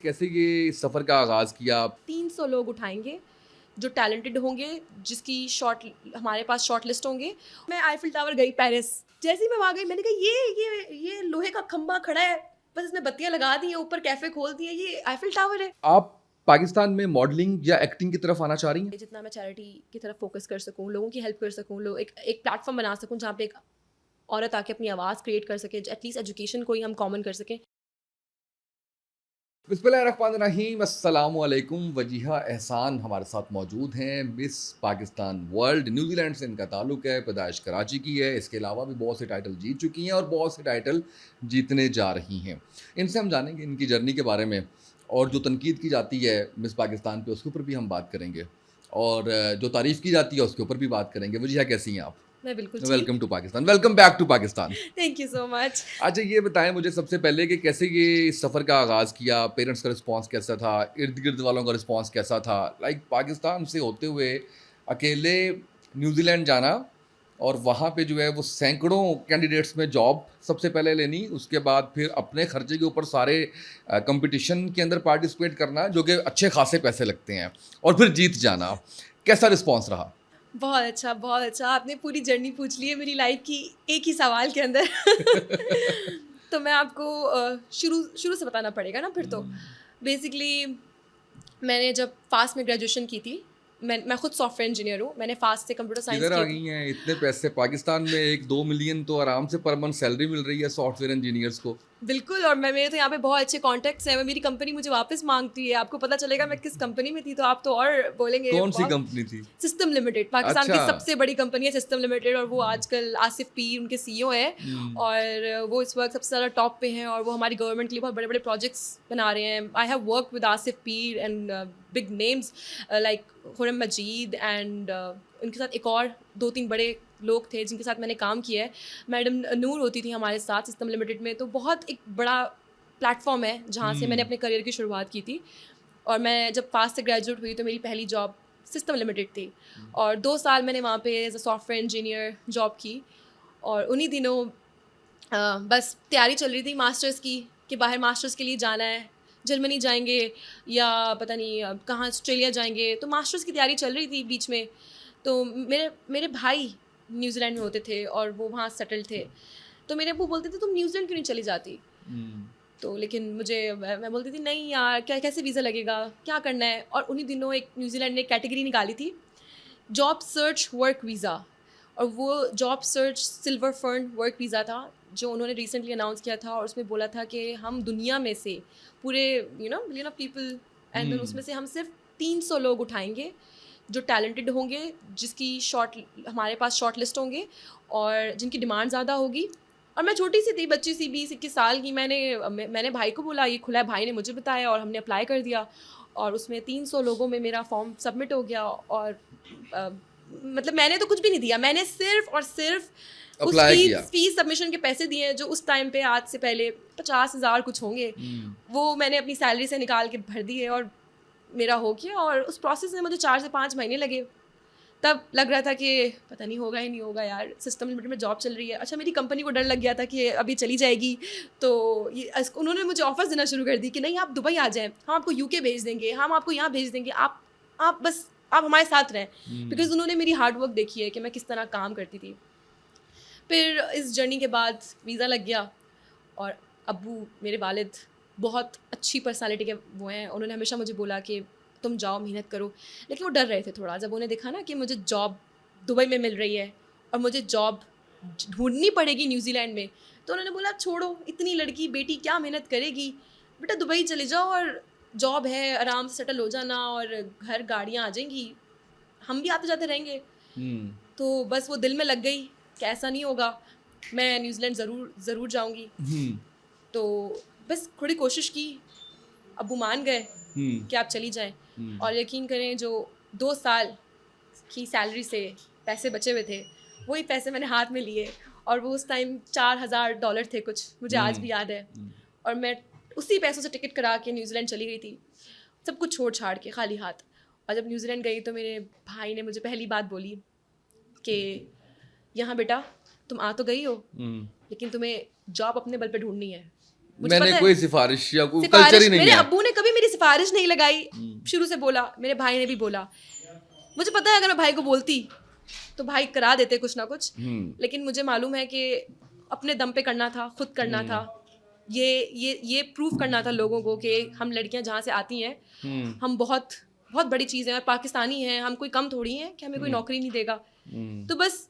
کیسے یہ سفر کا آغاز کیا آپ؟ 300 لوگ اٹھائیں گے جو ٹیلنٹڈ ہوں گے، جس کی ہمارے پاس شارٹ لسٹ ہوں گے. میں آئیفل ٹاور گئی پیرس. جیسے ہی میں وہاں گئی میں نے کہا یہ لوہے کا کھمبا کھڑا ہے، بس اس نے بتیاں لگا دی ہیں، اوپر کیفے کھول دیے، یہ آئیفل ٹاور ہے. آپ پاکستان میں ماڈلنگ یا ایکٹنگ کی طرف آنا چاہ رہی ہیں؟ جتنا میں چیریٹی کی طرف فوکس کر سکوں، لوگوں کی ہیلپ کر سکوں، ایک پلیٹ فارم بنا سکوں جہاں پہ ایک عورت آ کے اپنی آواز کریٹ کر سکے، ایٹ لیسٹ ایجوکیشن کو ہی ہم کامن کر سکیں. بسم اللہ الرحمن الرحیم. السلام علیکم. وجیہہ احسان ہمارے ساتھ موجود ہیں. مس پاکستان ورلڈ، نیوزی لینڈ سے ان کا تعلق ہے، پیدائش کراچی کی ہے. اس کے علاوہ بھی بہت سے ٹائٹل جیت چکی ہیں اور بہت سے ٹائٹل جیتنے جا رہی ہیں. ان سے ہم جانیں گے ان کی جرنی کے بارے میں، اور جو تنقید کی جاتی ہے مس پاکستان پہ اس کے اوپر بھی ہم بات کریں گے، اور جو تعریف کی جاتی ہے اس کے اوپر بھی بات کریں گے. وجیہہ کیسی ہیں آپ؟ میں بالکل welcome to Pakistan, welcome back to Pakistan. Thank you so much. اچھا یہ بتائیں مجھے سب سے پہلے کہ کیسے یہ سفر کا آغاز کیا، پیرنٹس کا رسپانس کیسا تھا، ارد گرد والوں کا رسپانس کیسا تھا؟ لائک پاکستان سے ہوتے ہوئے اکیلے نیوزی لینڈ جانا، اور وہاں پہ جو ہے وہ سینکڑوں کینڈیڈیٹس میں جاب سب سے پہلے لینی، اس کے بعد پھر اپنے خرچے کے اوپر سارے کمپٹیشن کے اندر پارٹیسپیٹ کرنا جو کہ اچھے خاصے پیسے لگتے ہیں، اور پھر جیت جانا. کیسا رسپانس رہا؟ بہت اچھا، بہت اچھا. آپ نے پوری جرنی پوچھ لی ہے میری لائف کی ایک ہی سوال کے اندر. تو میں آپ کو شروع سے بتانا پڑے گا نا پھر. تو بیسکلی میں نے جب فاسٹ میں گریجویشن کی تھی، میں خود سافٹ ویئر انجینئر ہوں. میں نے فاسٹ سے کمپیوٹر سائنس کدھر آ کی تھی. گئی ہیں اتنے پیسے؟ پاکستان میں 1-2 ملین تو آرام سے پر منتھ سیلری مل رہی ہے سافٹ ویئر انجینئرس کو. بالکل. اور میرے تو یہاں پہ بہت اچھے کانٹیکٹس ہیں. میری کمپنی مجھے واپس مانگتی ہے. آپ کو پتہ چلے گا میں کس کمپنی میں تھی تو آپ تو اور بولیں گے. کون سی کمپنی تھی؟ سسٹم لمیٹڈ، پاکستان کی اچھا. سب سے بڑی کمپنی ہے سسٹم لمیٹڈ. اور وہ آج کل آصف پیر ان کے سی ای او ہیں، اور وہ اس وقت سب سے زیادہ ٹاپ پہ ہیں، اور وہ ہماری گورنمنٹ کے لیے بہت بڑے بڑے پروجیکٹس بنا رہے ہیں. I have work with Asif Pir and big names like Khurram Majeed and ان کے ساتھ ایک اور 2-3 بڑے لوگ تھے جن کے ساتھ میں نے کام کیا ہے. میڈم نور ہوتی تھی ہمارے ساتھ سسٹم لمیٹڈ میں. تو بہت ایک بڑا پلیٹ فارم ہے جہاں سے میں نے اپنے کریئر کی شروعات کی تھی. اور میں جب فاسٹ سے گریجویٹ ہوئی تو میری پہلی جاب سسٹم لمیٹڈ تھی، اور 2 سال میں نے وہاں پہ as a soft where engineer job کی. اور انہیں دنوں بس تیاری چل رہی تھی ماسٹرس کی کہ باہر ماسٹرس کے لیے جانا ہے، جرمنی جائیں گے یا پتہ نہیں کہاں آسٹریلیا جائیں گے. تو ماسٹرس کی تیاری چل رہی تھی بیچ میں. تو میرے بھائی نیوزی لینڈ میں ہوتے تھے اور وہ وہاں سیٹل تھے. تو میرے ابو بولتے تھے تم نیوزی لینڈ کیوں نہیں چلی جاتی؟ تو لیکن میں بولتی تھی نہیں یار، کیسے ویزا لگے گا، کیا کرنا ہے. اور انہیں دنوں ایک نیوزی لینڈ نے کیٹیگری نکالی تھی، جاب سرچ ورک ویزا. اور وہ job search silver fern work visa تھا جو انہوں نے ریسنٹلی اناؤنس کیا تھا. اور اس میں بولا تھا کہ ہم دنیا میں سے پورے million of people, and then اس میں سے ہم صرف 300 لوگ اٹھائیں گے جو ٹیلنٹڈ ہوں گے، جس کی ہمارے پاس شارٹ لسٹ ہوں گے، اور جن کی ڈیمانڈ زیادہ ہوگی. اور میں چھوٹی سی تھی، بچی سی 20-21 سال کی. میں نے بھائی کو بولا، یہ کھلا ہے، بھائی نے مجھے بتایا اور ہم نے اپلائی کر دیا. اور اس میں 300 لوگوں میں میرا فارم سبمٹ ہو گیا. اور مطلب میں نے تو کچھ بھی نہیں دیا، میں نے صرف اور صرف اس اپلائی کیا. فیس سبمیشن کے پیسے دیے ہیں جو اس ٹائم پہ آج سے پہلے 50,000 کچھ ہوں گے. وہ میں نے اپنی سیلری سے نکال کے بھر دیے اور میرا ہو گیا. اور اس پروسیس میں مجھے 4 سے 5 مہینے لگے. تب لگ رہا تھا کہ پتہ نہیں ہوگا ہی نہیں ہوگا یار، سسٹم لمیٹڈ میں جاب چل رہی ہے. اچھا میری کمپنی کو ڈر لگ گیا تھا کہ ابھی چلی جائے گی، تو انہوں نے مجھے آفرز دینا شروع کر دی کہ نہیں آپ دبئی آ جائیں، ہم آپ کو UK بھیج دیں گے، ہم آپ کو یہاں بھیج دیں گے، آپ بس آپ ہمارے ساتھ رہیں. بیکاز انہوں نے میری ہارڈ ورک دیکھی ہے کہ میں کس طرح کام کرتی تھی. پھر اس جرنی کے بعد ویزا لگ گیا. اور ابو میرے والد بہت اچھی پرسنالٹی کے وہ ہیں، انہوں نے ہمیشہ مجھے بولا کہ تم جاؤ محنت کرو. لیکن وہ ڈر رہے تھے تھوڑا جب انہیں دیکھا نا کہ مجھے جاب دبئی میں مل رہی ہے اور مجھے جاب ڈھونڈنی پڑے گی نیوزی لینڈ میں. تو انہوں نے بولا چھوڑو، اتنی لڑکی بیٹی کیا محنت کرے گی، بیٹا دبئی چلے جاؤ اور جاب ہے، آرام سے سیٹل ہو جانا، اور گھر گاڑیاں آ جائیں گی، ہم بھی آتے جاتے رہیں گے. تو بس وہ دل میں لگ گئی کہ ایسا نہیں ہوگا، میں نیوزی لینڈ ضرور جاؤں گی. تو بس تھوڑی کوشش کی، ابو مان گئے کہ آپ چلی جائیں. اور یقین کریں جو 2 سال کی سیلری سے پیسے بچے ہوئے تھے وہی پیسے میں نے ہاتھ میں لیے، اور وہ اس ٹائم $4,000 تھے کچھ، مجھے آج بھی یاد ہے. اور میں اسی پیسوں سے ٹکٹ کرا کے نیوزی لینڈ چلی گئی تھی، سب کچھ چھوڑ چھاڑ کے خالی ہاتھ. اور جب نیوزی لینڈ گئی تو میرے بھائی نے مجھے پہلی بات بولی کہ یہاں بیٹا تم آ تو گئی ہو لیکن تمہیں جاب اپنے بل پہ ڈھونڈنی ہے. میں نے کوئی سفارش یا کوئی کلچر ہی نہیں ہے. میرے ابو نے کبھی میری سفارش نہیں لگائی, شروع سے بولا, میرے بھائی نے بھی بولا. مجھے پتا ہے اگر میں بھائی کو بولتی تو بھائی کرا دیتے کچھ نہ کچھ, لیکن مجھے معلوم ہے کہ اپنے دم پہ کرنا تھا, خود کرنا تھا. یہ پروف کرنا تھا لوگوں کو کہ ہم لڑکیاں جہاں سے آتی ہیں ہم بہت بہت بڑی چیز ہیں, اور پاکستانی ہیں, ہم کوئی کم تھوڑی ہیں کہ ہمیں کوئی نوکری نہیں دے گا. تو بس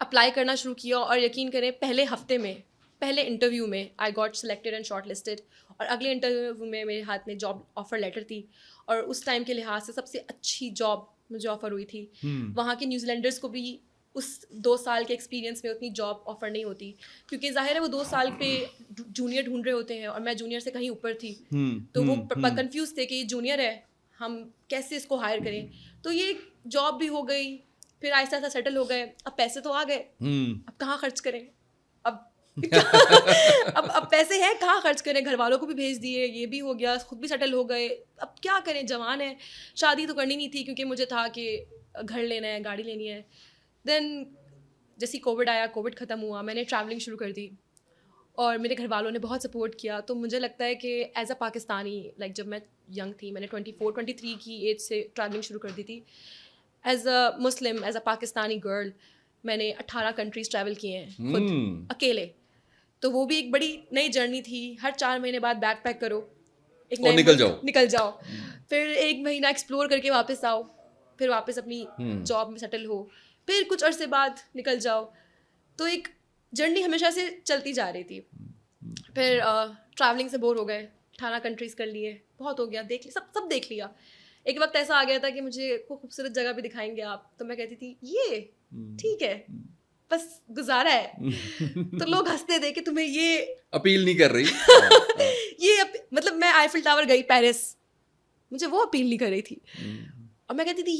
اپلائی کرنا شروع کیا, اور یقین کریں پہلے ہفتے میں, پہلے انٹرویو میں I got selected and short listed, اور اگلے انٹرویو میں میرے ہاتھ میں جاب آفر لیٹر تھی, اور اس ٹائم کے لحاظ سے سب سے اچھی جاب مجھے آفر ہوئی تھی. وہاں کے نیوزی لینڈرس کو بھی اس 2 سال کے ایکسپیرینس میں اتنی جاب آفر نہیں ہوتی, کیونکہ ظاہر ہے وہ 2 سال پہ جونیئر ڈھونڈ رہے ہوتے ہیں, اور میں جونیئر سے کہیں اوپر تھی, تو وہ کنفیوز تھے کہ یہ جونیئر ہے, ہم کیسے اس کو ہائر کریں. تو یہ جاب بھی ہو گئی, پھر آہستہ آہستہ سیٹل ہو گئے. اب پیسے تو آ گئے, اب کہاں خرچ کریں, اب پیسے ہیں کہاں خرچ کریں, گھر والوں کو بھی بھیج دیے, یہ بھی ہو گیا, خود بھی سیٹل ہو گئے. اب کیا کریں, جوان ہیں, شادی تو کرنی نہیں تھی کیونکہ مجھے تھا کہ گھر لینا ہے, گاڑی لینی ہے. دین جیسے کووڈ آیا, کووڈ ختم ہوا, میں نے ٹریولنگ شروع کر دی, اور میرے گھر والوں نے بہت سپورٹ کیا. تو مجھے لگتا ہے کہ ایز اے پاکستانی, لائک جب میں ینگ تھی, میں نے 24-23 کی ایج سے ٹریولنگ شروع کر دی تھی. As a Muslim, as a Pakistani girl, میں نے 18 کنٹریز ٹریول کیے ہیں خود اکیلے. تو وہ بھی ایک بڑی نئی جرنی تھی. ہر 4 مہینے بعد بیک پیک کرو, ایک نئے نکل جاؤ, پھر 1 مہینہ ایکسپلور کر کے واپس آؤ, پھر واپس اپنی جاب میں سیٹل ہو, پھر کچھ عرصے بعد نکل جاؤ. تو ایک جرنی ہمیشہ سے چلتی جا رہی تھی. پھر ٹریولنگ سے بور ہو گئے, 18 کنٹریز کر لیے, بہت ہو گیا, دیکھ لیا سب دیکھ لیا. ایک وقت ایسا آ گیا تھا کہ مجھے کوئی خوبصورت جگہ بھی دکھائیں گے آپ, تو میں کہتی تھی یہ ٹھیک ہے, بس گزارا ہے. تو لوگ ہنستے تھے کہ تمہیں یہ اپیل نہیں کر رہی. یہ مطلب میں آئیفل ٹاور گئی پیرس, مجھے وہ اپیل نہیں کر رہی تھی, اور میں کہتی تھی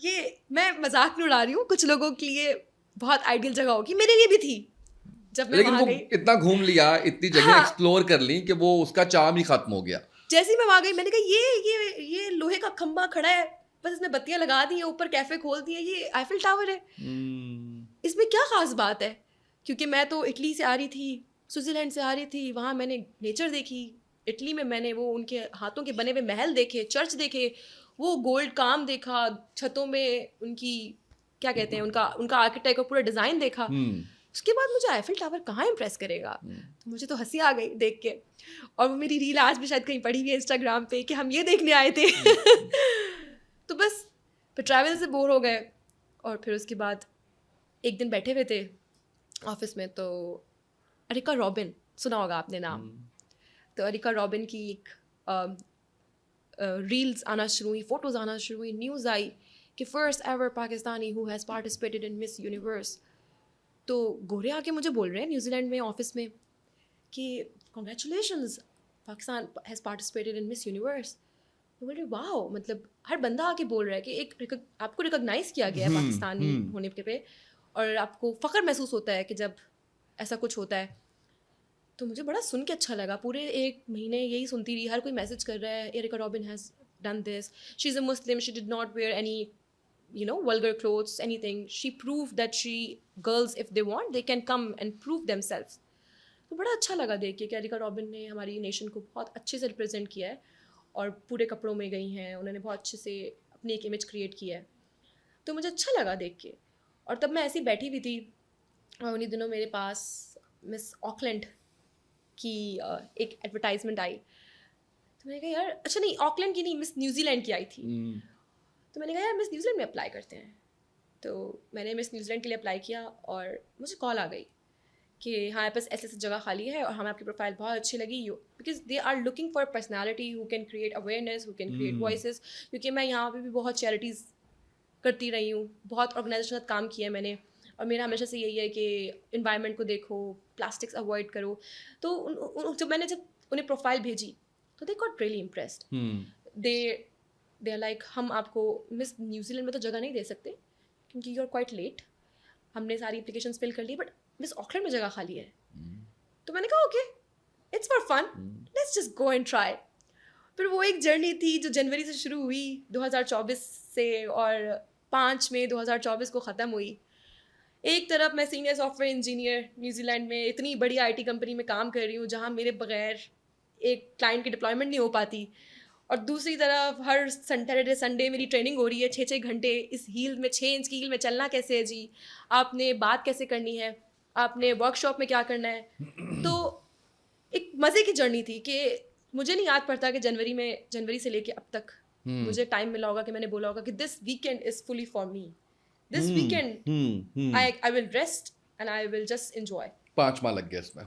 یہ میں مذاق نہیں اڑا رہی ہوں, کچھ لوگوں کے لیے بہت آئیڈیل جگہ ہوگی, میرے لیے بھی تھی. جب میں وہاں گئی, اتنا گھوم لیا, اتنی جگہ ایکسپلور کر لی کہ وہ اس کا چارم ہی ختم ہو گیا. جیسے ہی میں وہاں گئی, میں نے کہا یہ لوہے کا کھمبا کھڑا ہے, بس اس میں بتیاں لگا دی ہیں, اوپر کیفے کھول دیے, یہ آئیفل ٹاور ہے, اس میں کیا خاص بات ہے. کیونکہ میں تو اٹلی سے آ رہی تھی, سوئٹزرلینڈ سے آ رہی تھی, وہاں میں نے نیچر دیکھی. اٹلی میں میں نے وہ ان کے ہاتھوں کے بنے ہوئے محل دیکھے, چرچ دیکھے, وہ گولڈ کام دیکھا, چھتوں میں ان کی کیا کہتے ہیں, ان کا آرکیٹیکٹ کا پورا ڈیزائن دیکھا. اس کے بعد مجھے آئیفل ٹاور کہاں امپریس کرے گا, تو مجھے تو ہنسی آ گئی دیکھ کے. اور وہ میری ریل آج بھی شاید کہیں پڑھی ہوئی ہے انسٹاگرام پہ کہ ہم یہ دیکھنے آئے تھے. تو بس پھر ٹریول سے بور ہو گئے, اور پھر اس کے بعد ایک دن بیٹھے ہوئے تھے آفس میں, تو اریکا رابن سنا ہوگا آپ نے نام. تو اریکا رابن کی ایک ریلز آنا شروع ہوئی, فوٹوز آنا شروع ہوئی, نیوز آئی کہ first ever Pakistani who has participated in Miss Universe. تو گورے آ کے مجھے بول رہے ہیں نیوزی لینڈ میں آفس میں کہ congratulations, Pakistan has participated in Miss Universe. بول رہے واو, مطلب ہر بندہ آ کے بول رہا ہے کہ ایک آپ کو ریکگنائز کیا گیا ہے پاکستانی ہونے پہ, اور آپ کو فخر محسوس ہوتا ہے کہ جب ایسا کچھ ہوتا ہے. تو مجھے بڑا سن کے اچھا لگا. پورے 1 مہینے یہی سنتی رہی, ہر کوئی میسج کر رہا ہے Erica Robin has done this, she is a Muslim, she did not wear any vulgar clothes, anything. She proved that girls, if they want, they can come and prove themselves. تو بڑا اچھا لگا دیکھ کے کہ اریکا رابن نے ہماری نیشن کو بہت اچھے سے ریپرزینٹ کیا ہے, اور پورے کپڑوں میں گئی ہیں, انہوں نے بہت اچھے سے اپنی ایک امیج کریٹ کیا ہے. تو مجھے اچھا لگا دیکھ کے. اور تب میں ایسی بیٹھی ہوئی تھی, اور انہیں دنوں میرے پاس مس آکلینڈ کی ایک ایڈورٹائزمنٹ آئی. تو میں نے کہا یار, اچھا نہیں آکلینڈ کی نہیں, مس نیوزی لینڈ کی آئی تھی. تو میں نے کہا یار مس نیوزی لینڈ میں اپلائی کرتے ہیں. تو میں نے مس نیوزی لینڈ کے لیے اپلائی کیا, اور مجھے کال آ گئی کہ ہاں بس ایسے جگہ خالی ہے, اور ہمیں آپ کی پروفائل بہت اچھی لگی, because they are looking for personality who can create awareness, who can create voices. کیونکہ میں یہاں پہ بھی بہت چیریٹیز کرتی رہی ہوں, بہت آرگنائزیشن کے ساتھ کام کیا ہے میں نے, اور میرا ہمیشہ سے یہی ہے کہ انوائرمنٹ کو دیکھو, پلاسٹکس اوائڈ کرو. تو جب انہیں پروفائل بھیجی تو they got really impressed. They are like ہم آپ کو مس نیوزی لینڈ میں تو جگہ نہیں دے سکتے کیونکہ یو آر کوائٹ لیٹ, ہم نے ساری اپلیکیشنس فل کر لی, بٹ مس آکلینڈ میں جگہ خالی ہے. تو میں نے کہا okay, it's for fun, let's just go and try. پھر وہ ایک جرنی تھی جو جنوری سے شروع ہوئی 2024 سے, اور 5 مئی 2024 کو ختم ہوئی. ایک طرف میں senior soft where engineer New Zealand میں اتنی بڑی آئی ٹی کمپنی میں کام کر رہی ہوں جہاں میرے بغیر ایک کلائنٹ کی ڈپلائمنٹ نہیں ہو پاتی, اور دوسری طرف ہر سیٹرڈے سنڈے میری ٹریننگ ہو رہی ہے 6 گھنٹے اس ہیل میں, 6 انچ کی ہیل میں چلنا کیسے ہے جی, آپ نے بات کیسے کرنی ہے, آپ نے ورک شاپ میں کیا کرنا ہے. تو ایک مزے کی جرنی تھی کہ مجھے نہیں یاد پڑتا کہ جنوری سے لے کے اب تک مجھے ٹائم ملا ہوگا کہ میں نے بولا ہوگا کہ this weekend is fully for me, this weekend I will rest and I will just enjoy. 5 ماہ لگ گیا اس میں.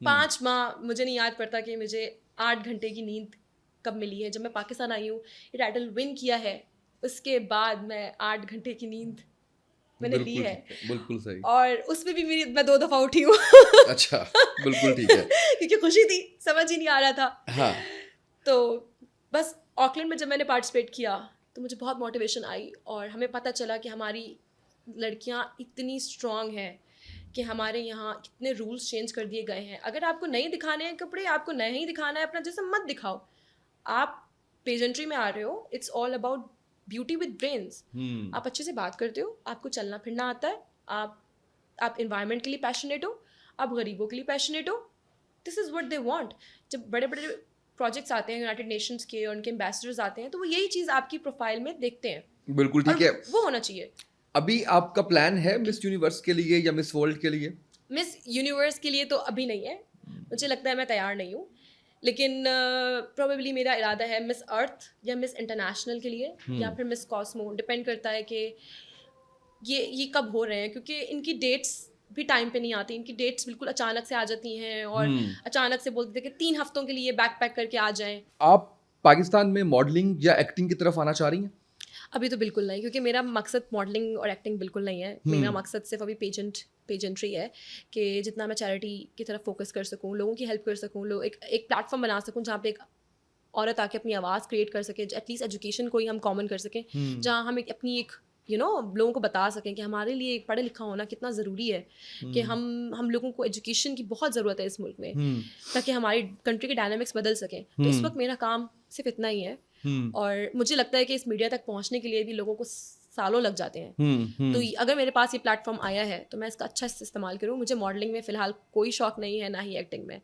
5 ماہ مجھے نہیں یاد پڑتا کہ مجھے 8 گھنٹے کی نیند کب ملی ہے. جب میں پاکستان آئی ہوں, یہ ٹائٹل ون کیا ہے, اس کے بعد میں 8 گھنٹے کی نیند میں نے لی ہے. بالکل صحیح. اور اس میں بھی میں 2 دفعہ اٹھی ہوں. اچھا, بالکل ٹھیک ہے. کیونکہ خوشی تھی, سمجھ ہی نہیں آ رہا تھا. ہاں. تو بس آکلینڈ میں جب میں نے پارٹیسپیٹ کیا تو مجھے بہت موٹیویشن آئی, اور ہمیں پتہ چلا کہ ہماری لڑکیاں اتنی اسٹرانگ ہیں کہ ہمارے یہاں کتنے رولس چینج کر دیے گئے ہیں. اگر آپ کو نہیں دکھانے ہیں کپڑے, آپ کو نہیں دکھانا ہے اپنا جسم, مت دکھاؤ. آپ پیجنٹری میں آ رہے ہو, it's all about beauty with brains. آپ اچھے سے بات کرتے ہو, آپ کو چلنا پھرنا آتا ہے, آپ انوائرمنٹ کے لیے پیشنیٹ ہو, آپ غریبوں کے لیے passionate who. This is what they want. جب بڑے بڑے پروجیکٹس آتے ہیں یونائٹیڈ نیشنز کے اور ان کے امبیسڈرز آتے ہیں تو وہ یہی چیز آپ کی پروفائل میں دیکھتے ہیں. بالکل ٹھیک ہے, وہ ہونا چاہیے. ابھی آپ کا پلان ہے مس یونیورس کے لیے یا مس ورلڈ کے لیے؟ مس یونیورس کے لیے تو ابھی نہیں ہے, مجھے لگتا ہے میں تیار نہیں ہوں, لیکن پروبیبلی میرا ارادہ ہے مس ارتھ یا مس انٹرنیشنل کے لیے یا پھر مس کاسمو. ڈپینڈ کرتا ہے کہ یہ کب ہو رہے ہیں, کیونکہ ان کی ڈیٹس بھی ٹائم پہ نہیں آتی. ان کی ڈیٹس بالکل اچانک سے آ جاتی ہیں اور اچانک سے بولتے تھے کہ 3 ہفتوں کے لیے بیک پیک کر کے آ جائیں. آپ پاکستان میں ماڈلنگ یا ایکٹنگ کی طرف آنا چاہ رہی ہیں؟ ابھی تو بالکل نہیں, کیونکہ میرا مقصد ماڈلنگ اور ایکٹنگ بالکل نہیں ہے. میرا مقصد صرف ابھی پیجنٹری ہے کہ جتنا میں چیریٹی کی طرف فوکس کر سکوں, لوگوں کی ہیلپ کر سکوں, ایک پلیٹ فارم بنا سکوں جہاں پہ ایک عورت آ کے اپنی آواز کریٹ کر سکے, ایٹ لیسٹ ایجوکیشن کو ہی ہم کامن کر سکیں, جہاں ہم اپنی ایک لوگوں کو بتا سکیں کہ ہمارے لیے پڑھا لکھا ہونا کتنا ضروری ہے, کہ ہم لوگوں کو ایجوکیشن کی بہت ضرورت ہے اس ملک میں, تاکہ ہماری کنٹری کے ڈائنامکس بدل سکیں. تو اس وقت میرا کام صرف اتنا ہی ہے, اور مجھے لگتا ہے کہ اس میڈیا تک پہنچنے کے لیے بھی لوگوں کو سالوں لگ جاتے ہیں. تو اگر میرے پاس یہ پلیٹ فارم آیا ہے تو میں اس کا اچھا استعمال کروں. مجھے ماڈلنگ میں فی الحال کوئی شوق نہیں ہے, نہ ہی ایکٹنگ میں.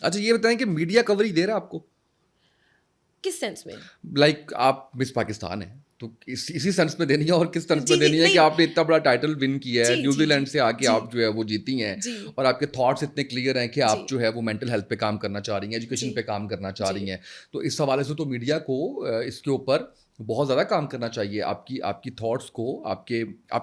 اچھا, یہ بتائیں کہ میڈیا کوریج دے رہا آپ کو کس سینس میں؟ لائک آپ مس پاکستان ہیں تو اسی سینس میں دینی ہے, اور کس سینس میں دینی ہے کہ آپ نے اتنا بڑا ٹائٹل ون کیا ہے, نیوزی لینڈ سے آ کے آپ جو ہے وہ جیتی ہیں, اور آپ کے تھاٹس اتنے کلیئر ہیں کہ آپ جو ہے وہ مینٹل ہیلتھ پہ کام کرنا چاہ رہی ہیں, ایجوکیشن پہ کام کرنا چاہ رہی ہیں. تو اس حوالے سے تو میڈیا کو اس کے اوپر بہت زیادہ کام کرنا چاہیے, آپ کی تھاٹس کو, آپ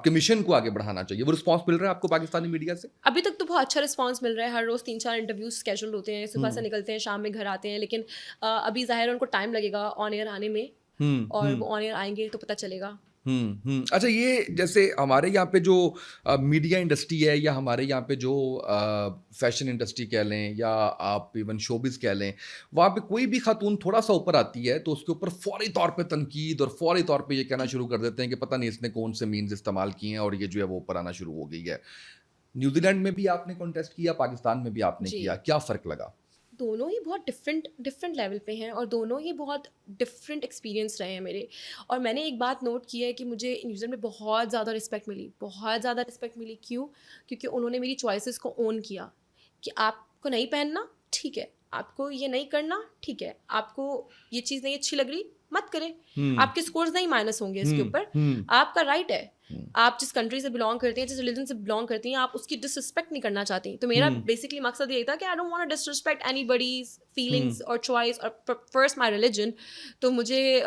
کے مشن کو آگے بڑھانا چاہیے. وہ رسپانس مل رہا ہے آپ کو پاکستانی میڈیا سے؟ ابھی تک تو بہت اچھا رسپانس مل رہا ہے. ہر روز 3-4 انٹرویوز اسکیجول ہوتے ہیں, صبح سے نکلتے ہیں, شام میں گھر آتے ہیں. لیکن ابھی ظاہر ان کو ٹائم لگے گا آن ایئر آنے میں, اور وہ آن ایئر آئیں گے تو پتہ چلے گا. اچھا, یہ جیسے ہمارے یہاں پہ جو میڈیا انڈسٹری ہے, یا ہمارے یہاں پہ جو فیشن انڈسٹری کہہ لیں, یا آپ ایون شوبز کہہ لیں, وہاں پہ کوئی بھی خاتون تھوڑا سا اوپر آتی ہے تو اس کے اوپر فوری طور پہ تنقید اور فوری طور پہ یہ کہنا شروع کر دیتے ہیں کہ پتہ نہیں اس نے کون سے مینز استعمال کیے ہیں اور یہ جو ہے وہ اوپر آنا شروع ہو گئی ہے. نیوزی لینڈ میں بھی آپ نے کانٹیسٹ کیا, پاکستان میں بھی آپ نے کیا, کیا فرق لگا؟ دونوں ہی بہت ڈفرینٹ لیول پہ ہیں, اور دونوں ہی بہت ڈفرینٹ ایکسپیرینس رہے ہیں میرے. اور میں نے ایک بات نوٹ کی ہے کہ مجھے نیوزی لینڈ میں بہت زیادہ رسپیکٹ ملی. کیوں؟ کیونکہ انہوں نے میری چوائسیز کو اون کیا کہ آپ کو نہیں پہننا, ٹھیک ہے, آپ کو یہ نہیں کرنا, ٹھیک ہے, آپ کو یہ چیز نہیں اچھی لگ رہی, مت کریں, آپ کے اسکورز نہیں مائنس ہوں گے اس کے اوپر, آپ کا رائٹ ہے. آپ جس کنٹری سے بلانگ کرتے ہیں, جس ریلیجن سے بلانگ کرتی ہیں, آپ اس کی ڈس رسپیکٹ نہیں کرنا چاہتی. تو میرا بیسکلی مقصد یہی تھا کہ I don't want to disrespect anybody's feelings اور چوائس, اور فرسٹ مائی ریلیجن. تو مجھے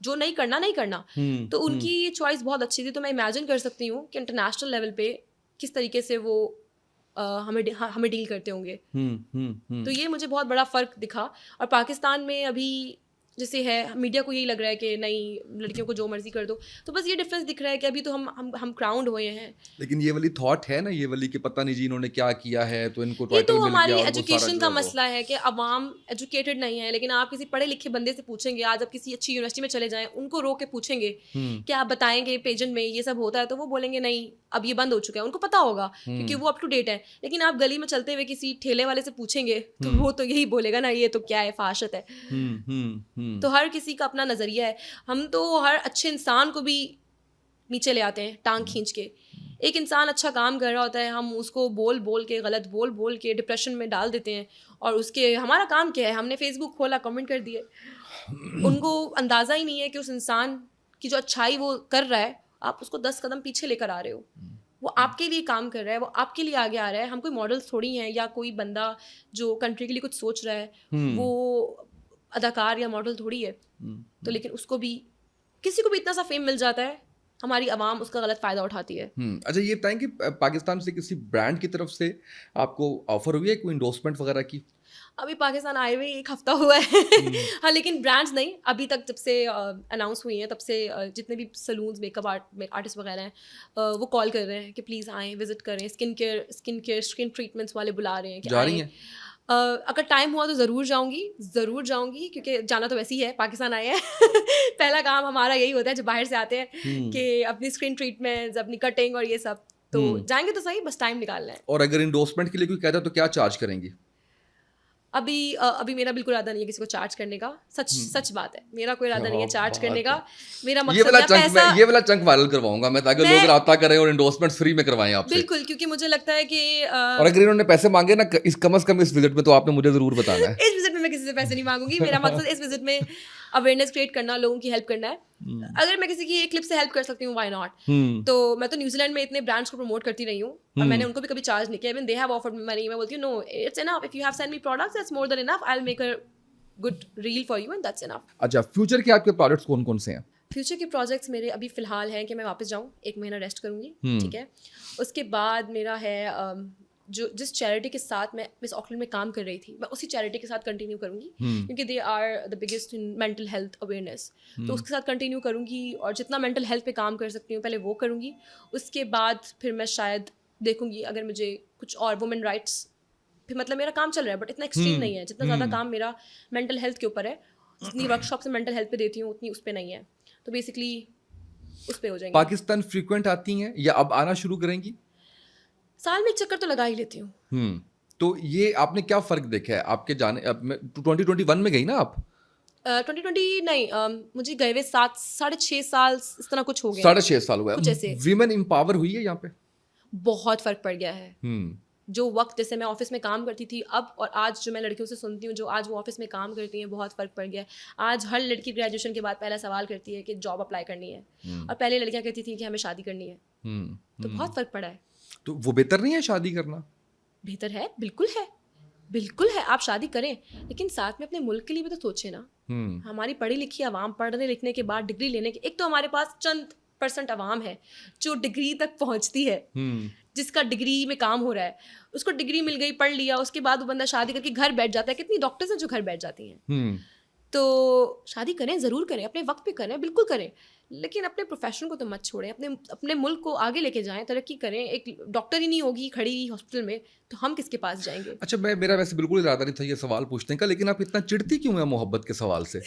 جو نہیں کرنا. تو ان کی یہ چوائس بہت اچھی تھی. تو میں امیجن کر سکتی ہوں کہ انٹرنیشنل لیول پہ کس طریقے سے وہ ہمیں ڈیل کرتے ہوں گے. تو یہ مجھے بہت بڑا فرق دکھا. اور پاکستان میں ابھی جیسے ہے, میڈیا کو یہی لگ رہا ہے کہ نہیں, لڑکیوں کو جو مرضی کر دو. تو بس یہ ڈفرینس دکھ رہا ہے کہ ابھی تو ہم کراؤنڈ ہوئے ہیں. لیکن یہ والی تھاٹ ہے نا, یہ والی کہ پتہ نہیں جی انہوں نے کیا کیا ہے تو ان کو یہ تو ٹائٹل مل ہماری گیا. اور ایجوکیشن کا مسئلہ ہے کہ عوام ایجوکیٹڈ نہیں ہے. لیکن آپ کسی پڑھے لکھے بندے سے پوچھیں گے, آج آپ کسی اچھی یونیورسٹی میں چلے جائیں, ان کو رو کے پوچھیں گے کہ آپ بتائیں گے پیجنٹ میں یہ سب ہوتا ہے, تو وہ بولیں گے نہیں اب یہ بند ہو چکا ہے. ان کو پتا ہوگا کیونکہ وہ اپ ٹو ڈیٹ ہے. لیکن آپ گلی میں چلتے ہوئے کسی ٹھیلے والے سے پوچھیں گے تو وہ تو یہی بولے گا نا, یہ تو کیا ہے, فحاشت ہے. تو ہر کسی کا اپنا نظریہ ہے. ہم تو ہر اچھے انسان کو بھی نیچے لے آتے ہیں ٹانگ کھینچ کے, ایک انسان اچھا کام کر رہا ہوتا ہے, ہم اس کو بول بول کے, غلط بول بول کے ڈپریشن میں ڈال دیتے ہیں, اور اس کے ہمارا کام کیا ہے, ہم نے فیس بک کھولا, کمنٹ کر دیے. ان کو اندازہ ہی نہیں ہے کہ اس انسان کی جو اچھائی وہ کر رہا ہے, آپ اس کو 10 قدم پیچھے لے کر آ رہے ہو. وہ آپ کے لیے کام کر رہا ہے, وہ آپ کے لیے آگے آ رہا ہے. ہم کوئی ماڈلس تھوڑی ہیں, یا کوئی بندہ جو کنٹری کے لیے کچھ سوچ رہا ہے وہ اداکار یا ماڈل تھوڑی ہے. تو لیکن اس کو بھی, کسی کو بھی اتنا سا فیم مل جاتا ہے, ہماری عوام اس کا غلط فائدہ اٹھاتی ہے. اچھا یہ بتائیں کہ پاکستان سے کسی برانڈ کی طرف سے آپ کو آفر ہوئی ہے کوئی انڈورسمنٹ وغیرہ کی؟ ابھی پاکستان آئے ہوئے 1 ہفتہ ہوا ہے. ہاں, لیکن برانڈس نہیں ابھی تک. جب سے اناؤنس ہوئی ہیں تب سے جتنے بھی سلونز, میک اپ آرٹسٹ وغیرہ ہیں وہ کال کر رہے ہیں کہ پلیز آئیں, وزٹ کریں. اسکن کیئر ٹریٹمنٹس والے بلا رہے ہیں کہ آئیں. اگر ٹائم ہوا تو ضرور جاؤں گی, کیونکہ جانا تو ویسے ہی ہے, پاکستان آئے ہیں. پہلا کام ہمارا یہی ہوتا ہے جب باہر سے آتے ہیں کہ اپنی اسکن ٹریٹمنٹس, اپنی کٹنگ اور یہ سب. تو جائیں گے تو صحیح, بس ٹائم نکالنا ہے. اور اگر انڈورسمنٹ کے لیے کوئی کہتا ہے تو کیا چارج کریں گی؟ ابھی میرا بالکل ارادہ نہیں ہے کسی کو چارج کرنے کا. سچ بات ہے, میرا کوئی ارادہ نہیں ہے چارج کرنے کا. میرا مقصد یہ والا چنک وائرل کرواؤں گا میں, تاکہ لوگ رابطہ کریں اور انڈورسمنٹ فری میں کروائیں آپ سے. بالکل, کیونکہ مجھے لگتا ہے کہ اور اگر انہوں نے پیسے مانگے نا کم از کم اس وزٹ میں, تو آپ نے مجھے ضرور بتانا ہے. اس وزٹ میں کسی سے پیسے نہیں مانگوں گی. میرا مقصد اس وزٹ میں اویئرنیس کریٹ کرنا, لوگوں کی ہیلپ کرنا ہے. اگر میں کسی کی ایک کلپ سے ہیلپ کر سکتی ہوں, وائی ناٹ. تو میں تو نیوزی لینڈ میں اتنے برانڈس کو پروموٹ کرتی رہی ہوں, اور میں نے ان کو بھی کبھی چارج نہیں کیا. Even they have offered me money. میں بولتی ہوں no, it's enough. If you have send me products, that's more than enough. I will make a good reel for you and that's enough. اچھا, future کے آپ کے products کون کون سے ہیں؟ فیوچر کے پروجیکٹس میرے ابھی فی الحال ہیں کہ میں واپس جاؤں, 1 مہینہ ریسٹ کروں گی, ٹھیک ہے. اس کے بعد میرا ہے جس چیریٹی کے ساتھ میں مس آکلینڈ میں کام کر رہی تھی, میں اسی چیریٹی کے ساتھ کنٹینیو کروں گی, کیونکہ they are the biggest in mental health awareness. تو اس کے ساتھ کنٹینیو کروں گی, اور جتنا مینٹل ہیلتھ پہ کام کر سکتی ہوں پہلے وہ کروں گی. اس کے بعد پھر میں شاید دیکھوں گی اگر مجھے کچھ اور وومن رائٹس, پھر مطلب میرا کام چل رہا ہے بٹ اتنا ایکسٹریم نہیں ہے. جتنا زیادہ کام میرا مینٹل ہیلتھ کے اوپر ہے, جتنی ورک شاپ سے مینٹل ہیلتھ پہ دیتی ہوں اتنی اس پہ نہیں ہے. تو بیسکلی اس پہ ہو جائیں گے. پاکستان فریکوینٹ آتی ہیں یا اب آنا شروع کریں گی؟ سال میں 1 چکر تو لگا ہی لیتی ہوں. تو یہ آپ نے کیا فرق دیکھا ہے آپ کے جانے, 2021 میں گئی نا آپ؟ 2020 نہیں, مجھے گئے ہوئے 6.5 سال اس طرح کچھ ہو گئے. 6.5 سال ہوا ہے. ویمن امپاور ہوئی ہے یہاں پہ؟ بہت فرق پڑ گیا ہے. جو وقت جیسے میں آفس میں کام کرتی تھی اب اور آج جو میں لڑکیوں سے سنتی ہوں جو آج وہ آفس میں کام کرتی ہیں, بہت فرق پڑ گیا ہے. آج ہر لڑکی گریجویشن کے بعد پہلا سوال کرتی ہے کہ جاب اپلائی کرنی ہے, اور پہلے لڑکیاں کہتی تھیں کہ ہمیں شادی کرنی ہے. تو بہت فرق پڑا ہے. تو وہ بہتر نہیں ہے شادی کرنا؟ بہتر ہے, بالکل ہے. آپ شادی کریں, لیکن ساتھ میں اپنے ملک کے لیے بھی تو سوچیں نا. ہماری پڑھی لکھی عوام, پڑھنے لکھنے کے بعد ڈگری لینے کے, ایک تو ہمارے پاس چند % عوام ہے جو ڈگری تک پہنچتی ہے, جس کا ڈگری میں کام ہو رہا ہے. اس کو ڈگری مل گئی, پڑھ لیا, اس کے بعد وہ بندہ شادی کر کے گھر بیٹھ جاتا ہے. کتنی ڈاکٹرز ہیں جو گھر بیٹھ جاتی ہیں. تو شادی کریں, ضرور کریں, اپنے وقت پہ کریں, بالکل کریں, لیکن اپنے پروفیشن کو تو مت چھوڑیں. اپنے ملک کو آگے لے کے جائیں, ترقی کریں. ایک ڈاکٹر ہی نہیں ہوگی کھڑی ہاسپٹل میں تو ہم کس کے پاس جائیں گے؟ اچھا, میرا ویسے بالکل ارادہ نہیں تھا یہ سوال پوچھنے کا, لیکن آپ اتنا چڑھتی کیوں ہیں محبت کے سوال سے؟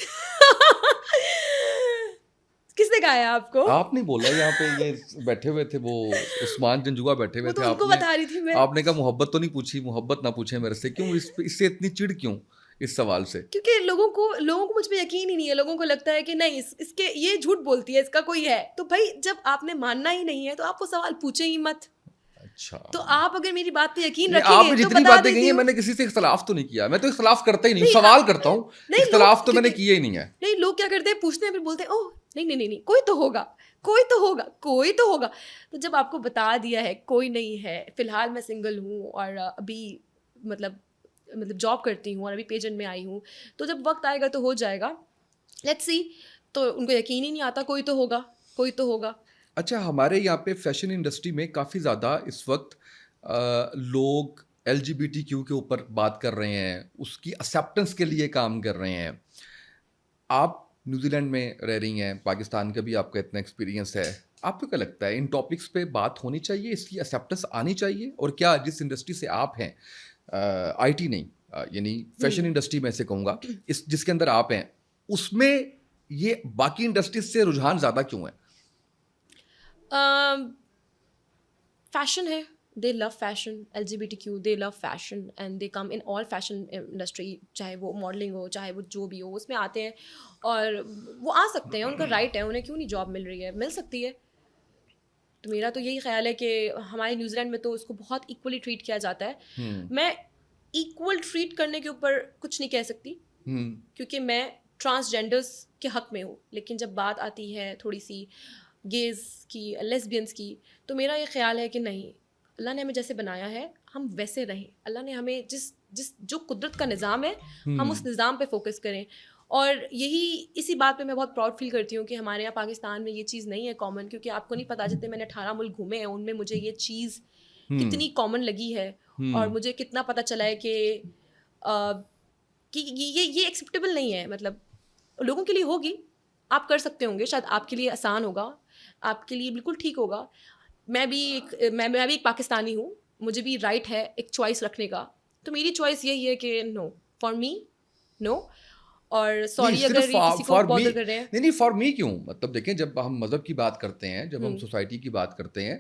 کس نے کہا ہے آپ کو؟ آپ نہیں بولا, یہاں پہ یہ بیٹھے ہوئے تھے وہ عثمان جنجوا بیٹھے ہوئے تھے, آپ کو بتا رہی تھی میں. آپ نے کہا محبت تو نہیں پوچھی, محبت نہ پوچھیں میرے سے. کیوں اس سے اتنی چڑ کیوں اس سوال سے؟ کیونکہ لوگوں کو مجھ پہ یقین ہی نہیں ہے. لوگوں کو لگتا ہے کہ نہیں اس کے یہ جھوٹ بولتی ہے, اس کا کوئی ہے. تو بھائی جب آپ نے ماننا ہی نہیں ہے تو آپ وہ سوال پوچھیں ہی مت. اچھا, تو آپ اگر میری بات پہ یقین رکھیں آپ گے تو جتنی باتیں کہی ہیں میں نے کسی سے اختلاف تو نہیں کیا. میں تو اختلاف کرتا ہی نہیں, سوال کرتا ہوں, اختلاف تو میں نے کیا ہی نہیں ہے. نہیں, لوگ کیا کرتے ہیں, پوچھتے ہیں پھر بولتے ہیں اوہ نہیں, کوئی تو ہوگا. تو جب آپ کو بتا دیا ہے کوئی نہیں ہے, فی الحال میں سنگل ہوں اور ابھی مطلب جاب کرتی ہوں اور ابھی پیجنٹ میں آئی ہوں, تو جب وقت آئے گا تو ہو جائے گا. Let's see. تو ان کو یقین ہی نہیں آتا, کوئی تو ہوگا. اچھا, ہمارے یہاں پہ فیشن انڈسٹری میں کافی زیادہ اس وقت لوگ LGBTQ کے اوپر بات کر رہے ہیں, اس کی ایکسیپٹنس کے لیے کام کر رہے ہیں. آپ نیوزی لینڈ میں رہ رہی ہیں, پاکستان کا بھی آپ کا اتنا ایکسپیرینس ہے, آپ کو کیا لگتا ہے ان ٹاپکس پہ بات ہونی چاہیے, اس کی ایکسیپٹنس آنی چاہیے؟ اور کیا جس انڈسٹری سے آپ ہیں, IT نہیں یعنی فیشن انڈسٹری میں سے کہوں گا, جس کے اندر آپ ہیں, اس میں یہ باقی انڈسٹریز سے رجحان زیادہ کیوں ہے؟ فیشن ہے, they love fashion. LGBTQ they love fashion and they come in all fashion industry, چاہے وہ ماڈلنگ ہو, چاہے وہ جو بھی ہو, اس میں آتے ہیں اور وہ آ سکتے ہیں, ان کا رائٹ ہے, انہیں کیوں نہیں جاب مل رہی ہے, مل سکتی ہے. تو میرا تو یہی خیال ہے کہ ہمارے نیوزی لینڈ میں تو اس کو بہت ایکولی ٹریٹ کیا جاتا ہے. میں ایکول ٹریٹ کرنے کے اوپر کچھ نہیں کہہ سکتی کیونکہ میں ٹرانسجینڈرس کے حق میں ہوں, لیکن جب بات آتی ہے تھوڑی سی گیز کی, لیسبینس کی, تو میرا یہ خیال ہے کہ نہیں, اللہ نے ہمیں جیسے بنایا ہے ہم ویسے رہیں. اللہ نے ہمیں جس جو قدرت کا نظام ہے ہم اس نظام پہ فوکس کریں. اور اسی بات پہ میں بہت پراؤڈ فیل کرتی ہوں کہ ہمارے یہاں پاکستان میں یہ چیز نہیں ہے کامن, کیونکہ آپ کو نہیں پتا جتنے میں نے 18 ملک گھومے ہیں ان میں مجھے یہ چیز کتنی کامن لگی ہے, اور مجھے کتنا پتہ چلا ہے کہ یہ ایکسیپٹیبل نہیں ہے. مطلب لوگوں کے لیے ہوگی, آپ کر سکتے ہوں گے, شاید آپ کے لیے آسان ہوگا, آپ کے لیے بالکل ٹھیک ہوگا. میں بھی ایک پاکستانی ہوں, مجھے بھی رائٹ ہے ایک چوائس رکھنے کا, تو میری چوائس یہی ہے کہ نو, فار می نو. اور سوری اگر کسی کو بادر کر رہے ہیں. نہیں فار می کیوں, مطلب دیکھیں جب ہم مذہب کی بات کرتے ہیں, جب ہم سوسائٹی کی بات کرتے ہیں,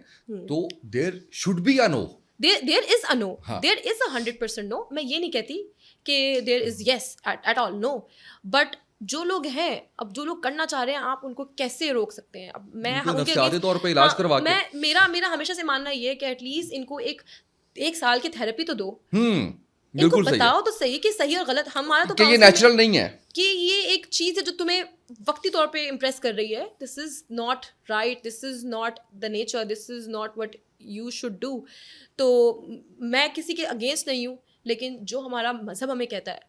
تو دیر شوڈ بی اے نو, دیر از اے نو, دیر از اے 100% نو. میں یہ نہیں کہتی کہ دیر از yes at all, know. But جو لوگ ہیں, اب جو لوگ کرنا چاہ رہے ہیں آپ ان کو کیسے روک سکتے ہیں؟ اب میں نفسیاتی طور پہ علاج کروا کے, میرا ہمیشہ سے ماننا یہ ہے کہ ایٹ لیسٹ ان کو ایک سال کی تھراپی تو دو, ان کو بتاؤ تو صحیح کہ صحیح اور غلط. ہمارا تو کہ یہ نیچرل نہیں ہے, کہ یہ ایک چیز ہے جو تمہیں وقتی طور پہ امپریس کر رہی ہے. This is not right, this is not the nature, this is not what you should do. تو میں کسی کے اگینسٹ نہیں ہوں, لیکن جو ہمارا مذہب ہمیں کہتا ہے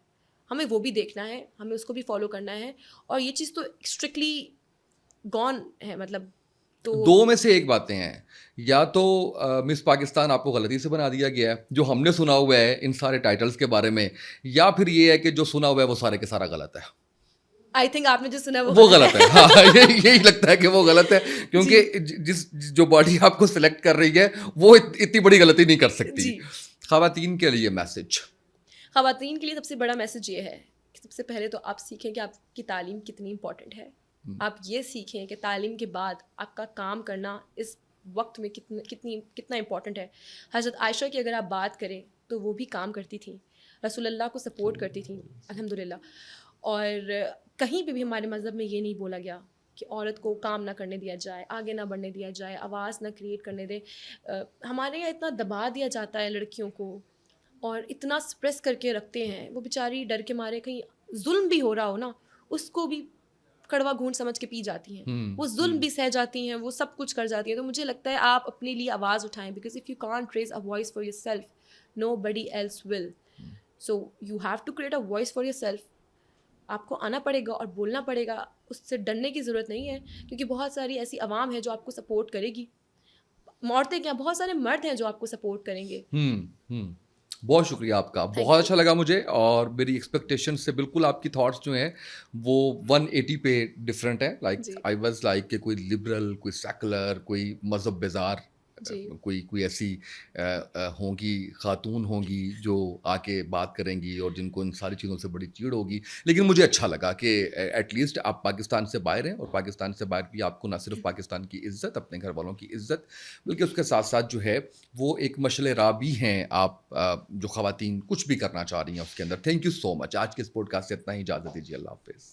ہمیں وہ بھی دیکھنا ہے, ہمیں اس کو بھی فالو کرنا ہے. اور یہ چیز تو اسٹرکٹلی گون ہے. مطلب تو دو میں سے ایک باتیں ہیں, یا تو مس پاکستان آپ کو غلطی سے بنا دیا گیا ہے جو ہم نے سنا ہوا ہے ان سارے ٹائٹلز کے بارے میں, یا پھر یہ ہے کہ جو سنا ہوا ہے وہ سارے کے سارا غلط ہے. آئی تھنک آپ نے جو سنا وہ غلط ہے. ہاں یہی لگتا ہے کہ وہ غلط ہے, کیونکہ جو باڈی آپ کو سلیکٹ کر رہی ہے وہ اتنی بڑی غلطی نہیں کر سکتی. خواتین کے لیے میسج, خواتین کے لیے سب سے بڑا میسج یہ ہے کہ سب سے پہلے تو آپ سیکھیں کہ آپ کی تعلیم کتنی امپورٹنٹ ہے. آپ یہ سیکھیں کہ تعلیم کے بعد آپ کا کام کرنا اس وقت میں کتنا امپورٹنٹ ہے. حضرت عائشہ کی اگر آپ بات کریں تو وہ بھی کام کرتی تھیں, رسول اللہ کو سپورٹ کرتی تھیں الحمدللہ. اور کہیں پہ بھی ہمارے مذہب میں یہ نہیں بولا گیا کہ عورت کو کام نہ کرنے دیا جائے, آگے نہ بڑھنے دیا جائے, آواز نہ کریٹ کرنے دے. ہمارے یہاں اتنا دبا دیا جاتا ہے لڑکیوں کو, اور اتنا سپریس کر کے رکھتے ہیں, وہ بیچاری ڈر کے مارے کہیں ظلم بھی ہو رہا ہو نا اس کو بھی کڑوا گھونٹ سمجھ کے پی جاتی ہیں, وہ ظلم بھی سہ جاتی ہیں, وہ سب کچھ کر جاتی ہیں. تو مجھے لگتا ہے آپ اپنے لیے آواز اٹھائیں, because if you can't raise a voice for yourself nobody else will. So you have to create a voice for yourself. آپ کو آنا پڑے گا اور بولنا پڑے گا, اس سے ڈرنے کی ضرورت نہیں ہے, کیونکہ بہت ساری ایسی عوام ہے جو آپ کو سپورٹ کرے گی. عورتیں کیا, بہت سارے مرد ہیں جو آپ کو سپورٹ کریں گے. بہت شکریہ آپ کا, بہت اچھا لگا مجھے, اور میری ایکسپیکٹیشن سے بالکل آپ کی تھاٹس جو ہیں وہ 180 پہ ڈفرینٹ ہے. لائک آئی واز لائک کہ کوئی لبرل, کوئی سیکولر, کوئی مذہب بیزار, کوئی ایسی ہوں گی خاتون ہوں گی جو آ کے بات کریں گی اور جن کو ان ساری چیزوں سے بڑی چیڑ ہوگی. لیکن مجھے اچھا لگا کہ ایٹ لیسٹ آپ پاکستان سے باہر ہیں, اور پاکستان سے باہر بھی آپ کو نہ صرف پاکستان کی عزت, اپنے گھر والوں کی عزت, بلکہ اس کے ساتھ ساتھ جو ہے وہ ایک مشعل راہ بھی ہیں آپ جو خواتین کچھ بھی کرنا چاہ رہی ہیں اس کے اندر. تھینک یو سو مچ. آج کے اس پوڈ کاسٹ سے اتنا ہی, اجازت دیجیے, اللہ حافظ.